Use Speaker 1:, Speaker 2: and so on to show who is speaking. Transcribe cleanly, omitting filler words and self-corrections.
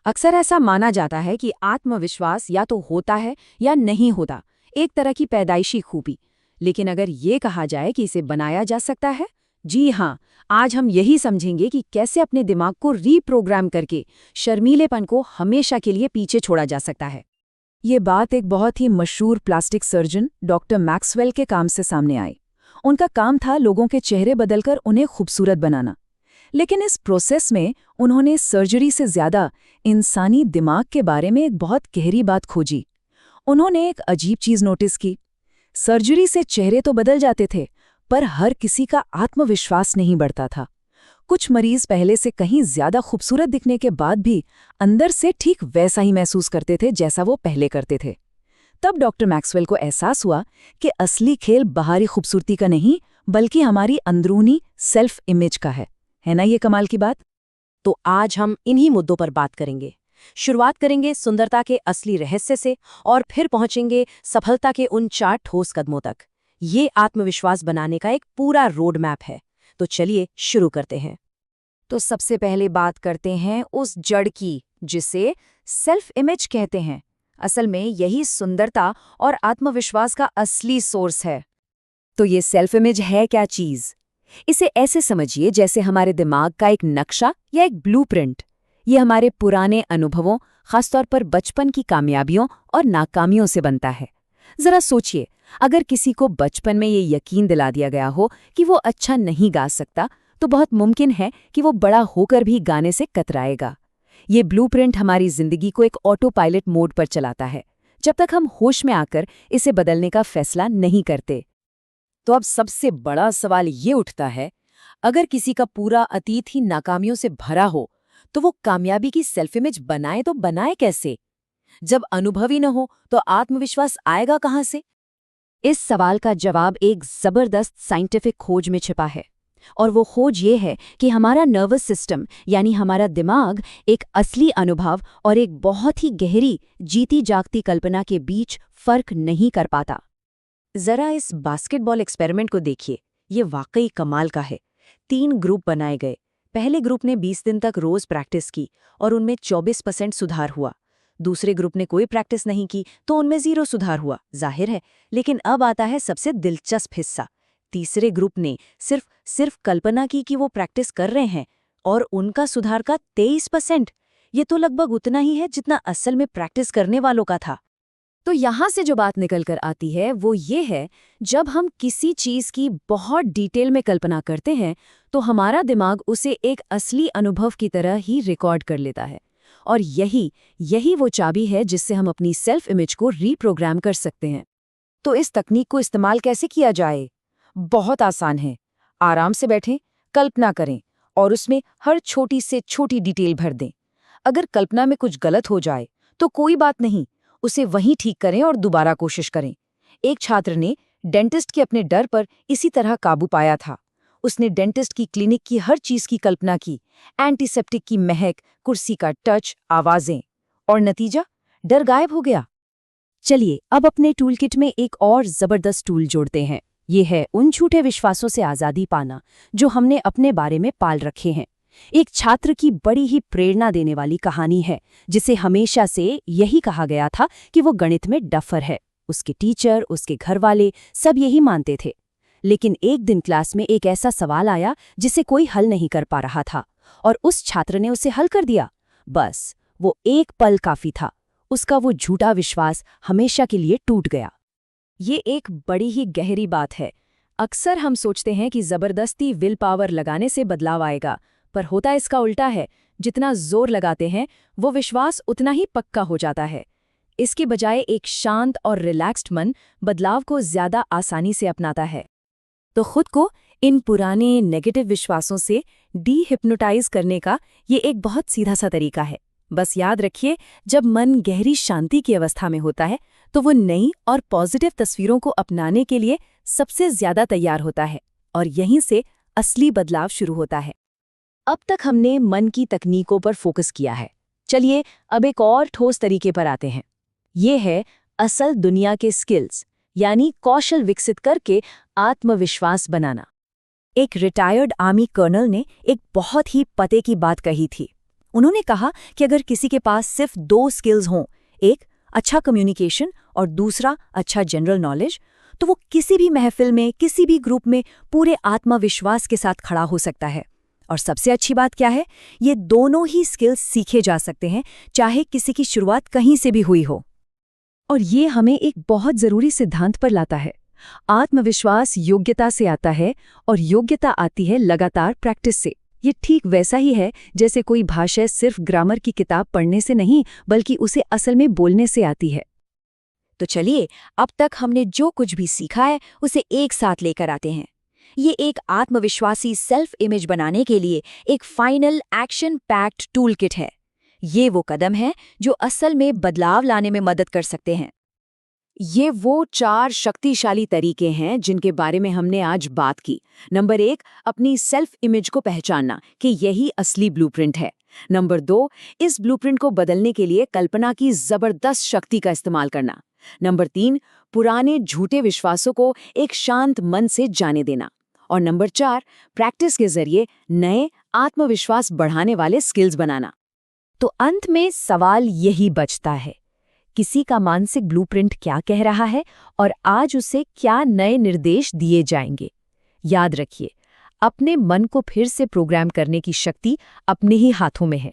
Speaker 1: अक्सर ऐसा माना जाता है कि आत्मविश्वास या तो होता है या नहीं होता, एक तरह की पैदाइशी खूबी। लेकिन अगर ये कहा जाए कि इसे बनाया जा सकता है, जी हाँ, आज हम यही समझेंगे कि कैसे अपने दिमाग को रीप्रोग्राम करके शर्मीलेपन को हमेशा के लिए पीछे छोड़ा जा सकता है। ये बात एक बहुत ही मशहूर प्लास्टिक सर्जन डॉक्टर मैक्सवेल के काम से सामने आई। उनका काम था लोगों के चेहरे बदलकर उन्हें खूबसूरत बनाना। लेकिन इस प्रोसेस में उन्होंने सर्जरी से ज्यादा इंसानी दिमाग के बारे में एक बहुत गहरी बात खोजी। उन्होंने एक अजीब चीज नोटिस की। सर्जरी से चेहरे तो बदल जाते थे, पर हर किसी का आत्मविश्वास नहीं बढ़ता था। कुछ मरीज पहले से कहीं ज्यादा खूबसूरत दिखने के बाद भी अंदर से ठीक वैसा ही महसूस करते थे जैसा वो पहले करते थे। तब डॉक्टर मैक्सवेल को एहसास हुआ कि असली खेल बाहरी खूबसूरती का नहीं, बल्कि हमारी अंदरूनी सेल्फ इमेज का है ना ये कमाल की बात?
Speaker 2: तो आज हम इन्हीं मुद्दों पर बात करेंगे। शुरुआत करेंगे सुंदरता के असली रहस्य से और फिर पहुंचेंगे सफलता के उन 4 ठोस कदमों तक। ये आत्मविश्वास बनाने का एक पूरा रोड मैप है। तो चलिए शुरू करते हैं।
Speaker 1: तो सबसे पहले बात करते हैं उस जड़ की, जिसे सेल्फ इमेज कहते हैं। असल में यही सुंदरता और आत्मविश्वास का असली सोर्स है। तो ये सेल्फ इमेज है क्या चीज? इसे ऐसे समझिए जैसे हमारे दिमाग का एक नक्शा या एक ब्लूप्रिंट। ये हमारे पुराने अनुभवों, खासतौर पर बचपन की कामयाबियों और नाकामियों से बनता है। जरा सोचिए, अगर किसी को बचपन में ये यकीन दिला दिया गया हो कि वो अच्छा नहीं गा सकता, तो बहुत मुमकिन है कि वो बड़ा होकर भी गाने से कतराएगा। ये ब्लूप्रिंट हमारी जिंदगी को एक ऑटो पायलट मोड पर चलाता है, जब तक हम होश में आकर इसे बदलने का फैसला नहीं करते। तो अब सबसे बड़ा सवाल ये उठता है, अगर किसी का पूरा अतीत ही नाकामियों से भरा हो, तो वो कामयाबी की सेल्फ इमेज बनाए तो बनाए कैसे? जब अनुभव ही न हो तो आत्मविश्वास आएगा कहाँ से? इस सवाल का जवाब एक जबरदस्त साइंटिफिक खोज में छिपा है। और वो खोज ये है कि हमारा नर्वस सिस्टम यानी हमारा दिमाग एक असली अनुभव और एक बहुत ही गहरी जीती जागती कल्पना के बीच फर्क नहीं कर पाता।
Speaker 2: जरा इस बास्केटबॉल एक्सपेरिमेंट को देखिए। ये वाकई कमाल का है। 3 ग्रुप बनाए गए। पहले ग्रुप ने 20 दिन तक रोज प्रैक्टिस की और उनमें 24% सुधार हुआ। दूसरे ग्रुप ने कोई प्रैक्टिस नहीं की तो उनमें 0 सुधार हुआ, जाहिर है। लेकिन अब आता है सबसे दिलचस्प हिस्सा। तीसरे ग्रुप ने सिर्फ कल्पना की कि वो प्रैक्टिस कर रहे हैं और उनका सुधार का 23%। ये तो लगभग उतना ही है जितना असल में प्रैक्टिस करने वालों का था।
Speaker 1: तो यहाँ से जो बात निकल कर आती है वो ये है, जब हम किसी चीज़ की बहुत डिटेल में कल्पना करते हैं तो हमारा दिमाग उसे एक असली अनुभव की तरह ही रिकॉर्ड कर लेता है। और यही वो चाबी है जिससे हम अपनी सेल्फ इमेज को रीप्रोग्राम कर सकते हैं। तो इस तकनीक को इस्तेमाल कैसे किया जाए? बहुत आसान है। आराम से बैठें, कल्पना करें और उसमें हर छोटी से छोटी डिटेल भर दें। अगर कल्पना में कुछ गलत हो जाए तो कोई बात नहीं, उसे वहीं ठीक करें और दोबारा कोशिश करें। एक छात्र ने डेंटिस्ट के अपने डर पर इसी तरह काबू पाया था। उसने डेंटिस्ट की क्लिनिक की हर चीज की कल्पना की, एंटीसेप्टिक की महक, कुर्सी का टच, आवाजें, और नतीजा, डर गायब हो गया। चलिए अब अपने टूलकिट में एक और जबरदस्त टूल जोड़ते हैं। ये है उन झूठे विश्वासों से आजादी पाना जो हमने अपने बारे में पाल रखे हैं। एक छात्र की बड़ी ही प्रेरणा देने वाली कहानी है, जिसे हमेशा से यही कहा गया था कि वो गणित में डफर है। उसके टीचर, उसके घरवाले सब यही मानते थे। लेकिन एक दिन क्लास में एक ऐसा सवाल आया जिसे कोई हल नहीं कर पा रहा था, और उस छात्र ने उसे हल कर दिया। बस वो एक पल काफी था। उसका वो झूठा विश्वास हमेशा के लिए टूट गया। ये एक बड़ी ही गहरी बात है। अक्सर हम सोचते हैं कि जबरदस्ती विल पावर लगाने से बदलाव आएगा, पर होता इसका उल्टा है। जितना जोर लगाते हैं वो विश्वास उतना ही पक्का हो जाता है। इसके बजाय एक शांत और रिलैक्स्ड मन बदलाव को ज्यादा आसानी से अपनाता है। तो खुद को इन पुराने नेगेटिव विश्वासों से डी-हिप्नोटाइज करने का ये एक बहुत सीधा सा तरीका है। बस याद रखिए, जब मन गहरी शांति की अवस्था में होता है तो वो नई और पॉजिटिव तस्वीरों को अपनाने के लिए सबसे ज्यादा तैयार होता है, और यहीं से असली बदलाव शुरू होता है। अब तक हमने मन की तकनीकों पर फोकस किया है। चलिए अब एक और ठोस तरीके पर आते हैं। ये है असल दुनिया के स्किल्स, यानी कौशल विकसित करके आत्मविश्वास बनाना। एक रिटायर्ड आर्मी कर्नल ने एक बहुत ही पते की बात कही थी। उन्होंने कहा कि अगर किसी के पास सिर्फ 2 स्किल्स हों, एक अच्छा कम्युनिकेशन और दूसरा अच्छा जनरल नॉलेज, तो वो किसी भी महफिल में, किसी भी ग्रुप में पूरे आत्मविश्वास के साथ खड़ा हो सकता है। और सबसे अच्छी बात क्या है, ये दोनों ही स्किल्स सीखे जा सकते हैं, चाहे किसी की शुरुआत कहीं से भी हुई हो। और ये हमें एक बहुत ज़रूरी सिद्धांत पर लाता है। आत्मविश्वास योग्यता से आता है और योग्यता आती है लगातार प्रैक्टिस से। ये ठीक वैसा ही है जैसे कोई भाषा सिर्फ ग्रामर की किताब पढ़ने से नहीं, बल्कि उसे असल में बोलने से आती है।
Speaker 2: तो चलिए, अब तक हमने जो कुछ भी सीखा है उसे एक साथ लेकर आते हैं। ये एक आत्मविश्वासी सेल्फ इमेज बनाने के लिए एक final action packed tool kit है। ये वो कदम है जो असल में बदलाव लाने में मदद कर सकते हैं।
Speaker 1: ये वो 4 शक्तिशाली तरीके हैं जिनके बारे में हमने आज बात की। नंबर 1, अपनी सेल्फ इमेज को पहचानना कि यही असली ब्लूप्रिंट है। नंबर 2, इस ब्लूप्रिंट को बदलने के लिए कल्पना की जबरदस्त शक्ति का इस्तेमाल करना। नंबर 3, पुराने झूठे विश्वासों को एक शांत मन से जाने देना। और नंबर 4, प्रैक्टिस के जरिए नए आत्मविश्वास बढ़ाने वाले स्किल्स बनाना। तो अंत में सवाल यही बचता है, किसी का मानसिक ब्लूप्रिंट क्या कह रहा है और आज उसे क्या नए निर्देश दिए जाएंगे। याद रखिए, अपने मन को फिर से प्रोग्राम करने की शक्ति अपने ही हाथों में है।